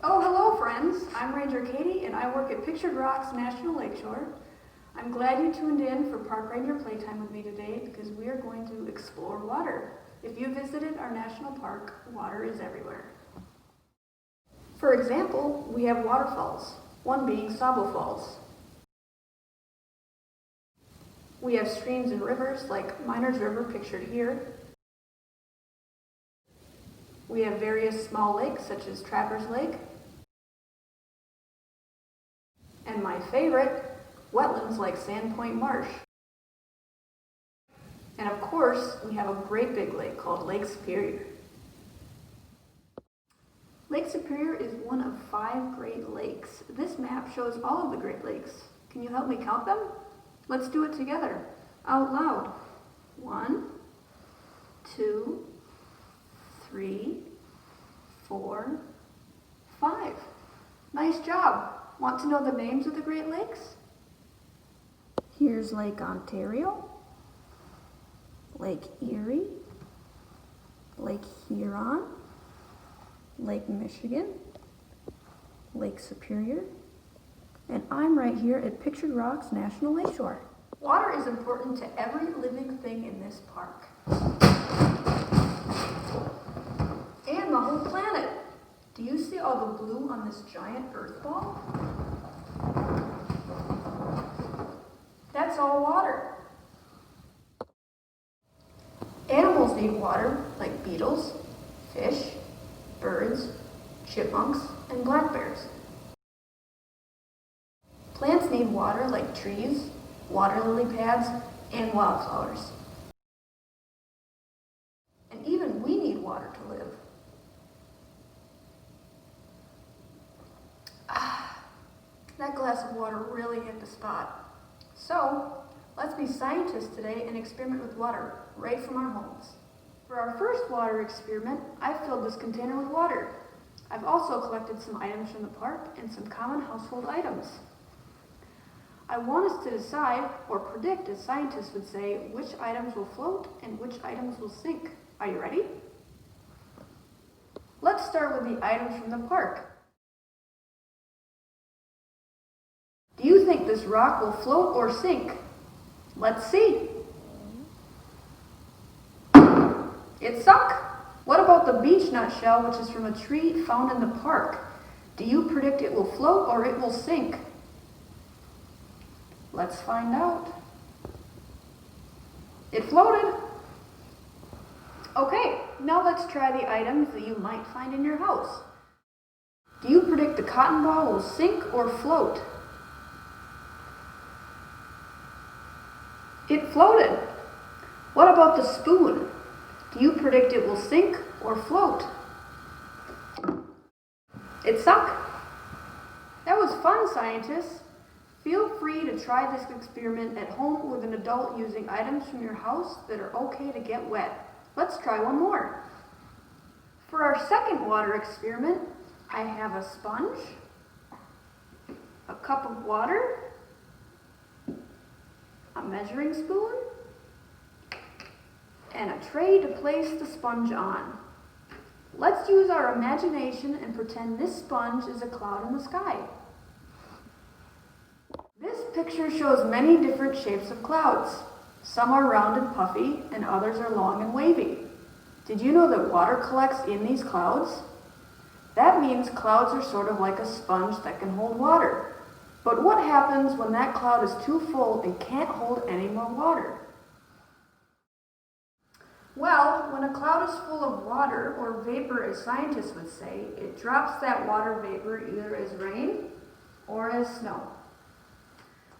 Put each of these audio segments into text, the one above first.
Oh, hello friends. I'm Ranger Katie and I work at Pictured Rocks National Lakeshore. I'm glad you tuned in for Park Ranger Playtime with me today because we are going to explore water. If you visited our national park, water is everywhere. For example, we have waterfalls, one being Sabo Falls. We have streams and rivers like Miners River pictured here. We have various small lakes such as Trappers Lake. And my favorite, wetlands like Sandpoint Marsh. And of course, we have a great big lake called Lake Superior. Lake Superior is one of 5 Great Lakes. This map shows all of the Great Lakes. Can you help me count them? Let's do it together, out loud. 1, 2, 3, 4, 5. Nice job. Want to know the names of the Great Lakes? Here's Lake Ontario, Lake Erie, Lake Huron, Lake Michigan, Lake Superior, and I'm right here at Pictured Rocks National Lakeshore. Water is important to every living thing in this park. And the whole planet. Do you see all the blue on this giant earth ball? That's all water. Animals need water, like beetles, fish, birds, chipmunks, and black bears. Plants need water, like trees, water lily pads, and wildflowers. And even we need water to live. That glass of water really hit the spot. So, let's be scientists today and experiment with water right from our homes. For our first water experiment, I filled this container with water. I've also collected some items from the park and some common household items. I want us to decide, or predict as scientists would say, which items will float and which items will sink. Are you ready? Let's start with the items from the park. Do you think this rock will float or sink? Let's see. It sunk. What about the beech nut shell, which is from a tree found in the park? Do you predict it will float or it will sink? Let's find out. It floated. Okay, now let's try the items that you might find in your house. Do you predict the cotton ball will sink or float? It floated. What about the spoon? Do you predict it will sink or float? It sunk. That was fun, scientists. Feel free to try this experiment at home with an adult using items from your house that are okay to get wet. Let's try one more. For our second water experiment, I have a sponge, a cup of water, a measuring spoon, and a tray to place the sponge on. Let's use our imagination and pretend this sponge is a cloud in the sky. This picture shows many different shapes of clouds. Some are round and puffy, and others are long and wavy. Did you know that water collects in these clouds? That means clouds are sort of like a sponge that can hold water. But what happens when that cloud is too full and can't hold any more water? Well, when a cloud is full of water, or vapor as scientists would say, it drops that water vapor either as rain or as snow.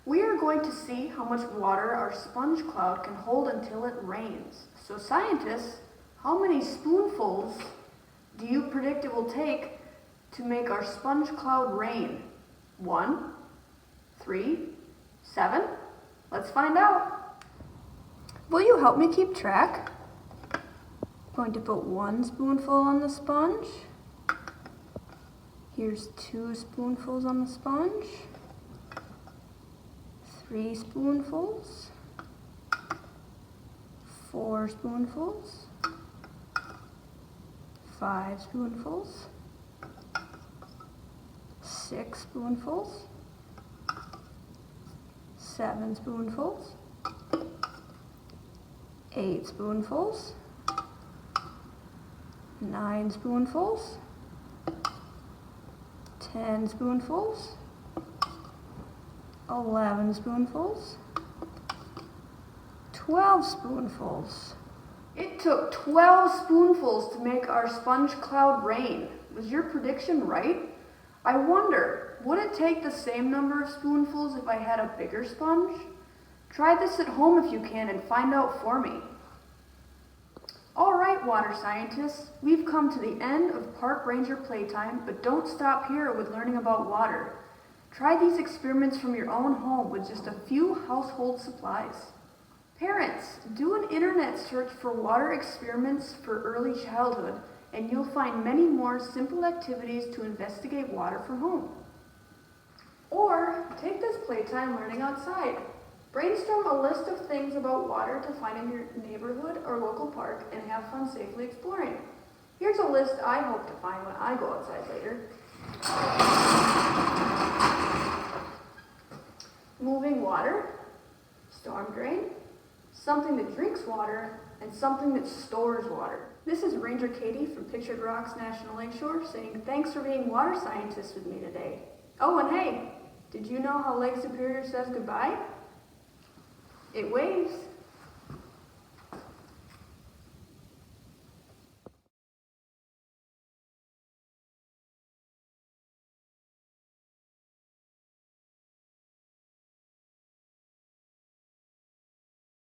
We are going to see how much water our sponge cloud can hold until it rains. So scientists, how many spoonfuls do you predict it will take to make our sponge cloud rain? 1, 3, 7? Let's find out. Will you help me keep track? I'm going to put 1 spoonful on the sponge. Here's 2 spoonfuls on the sponge. 3 spoonfuls. 4 spoonfuls. 5 spoonfuls. 6 spoonfuls, 7 spoonfuls, 8 spoonfuls, 9 spoonfuls, 10 spoonfuls, 11 spoonfuls, 12 spoonfuls. It took 12 spoonfuls to make our sponge cloud rain. Was your prediction right? I wonder, would it take the same number of spoonfuls if I had a bigger sponge? Try this at home if you can and find out for me. All right, water scientists, we've come to the end of Park Ranger Playtime, but don't stop here with learning about water. Try these experiments from your own home with just a few household supplies. Parents, do an internet search for water experiments for early childhood, and you'll find many more simple activities to investigate water from home. Or take this playtime learning outside. Brainstorm a list of things about water to find in your neighborhood or local park and have fun safely exploring. Here's a list I hope to find when I go outside later. Moving water, storm drain, something that drinks water, and something that stores water. This is Ranger Katie from Pictured Rocks National Lakeshore saying thanks for being water scientists with me today. Oh, and hey, did you know how Lake Superior says goodbye? It waves.